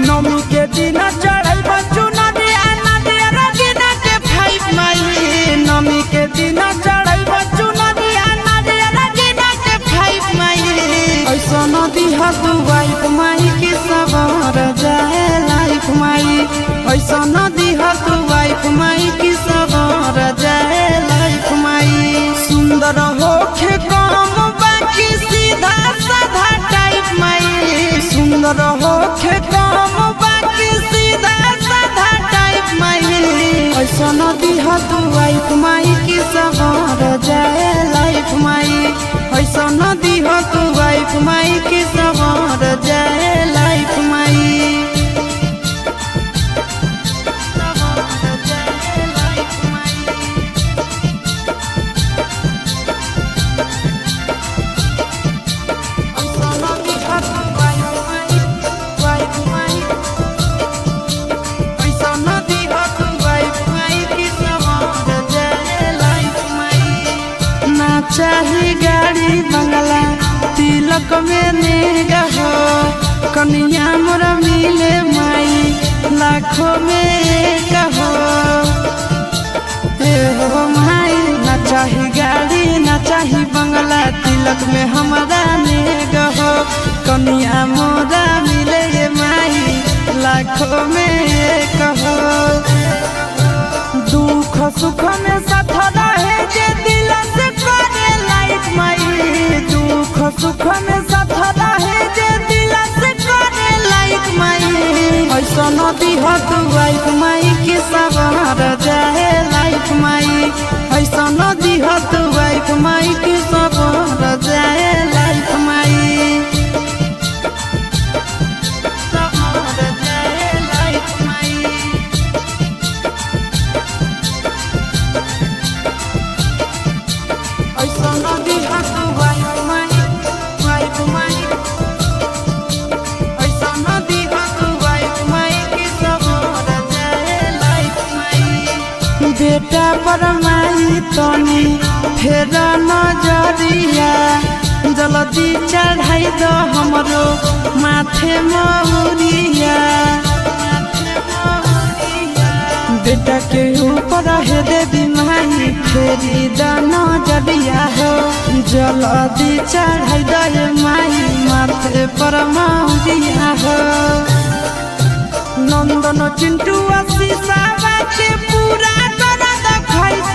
नमी के दिन चढ़ल बच्चू नदी नदी रजना के फाइव माई। नमी के दिन चढ़ल बच्चू नदी नदी रजना के फाइव माई। ऐसा नदी हतु वाइफ माई की सवार जाए लाइफ माई। ऐसा नदी हतु वाइफ माई की सवार जाए लाइफ माई। सुंदर होखे काम बाकी सीधा साधा टाइप माई। सुंदर होखे काम बाकी सीधा साधा टाइप माई। ऐसा नदी हतु वाइफ माई की सवार जाए लाइफ माई। ऐसा नदी हतु वाइफ माई की सवार जाए लाइफ माई। चाही गाड़ी बंगला तिलक में नेगा हो। कन्या मोरा मिले माई लाखों में एक हो। हो माई ना चाही गाड़ी ना चाही बंगला तिलक में हमारा नेगा हो। कन्या मोरा मिले माई लाखों में एक हो। दुख सुख में साथ रहे जे दिल से करे लाइफ माई। दुख सुख में साथ रहे जे दिल से करे लाइफ माई। ऐसा नदी हतु वाइफ माई की सवार जाए लाइफ माई। ऐसा नदी हतु वाइफ माई की सवार जाए लाइफ माई। बेटा पर माई तनी फेर नजरिया जल्दी चढ़ाई दो हमरो माथे मौरिया। बेटा के ऊपर है देवी माई फेरी द नजरिया हो। जल्दी चढ़ाई दो माई माथे पर मौरिया हो। नंदन चिंटू आशीष के पूरा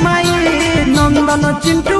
माई। नंदन चिंटू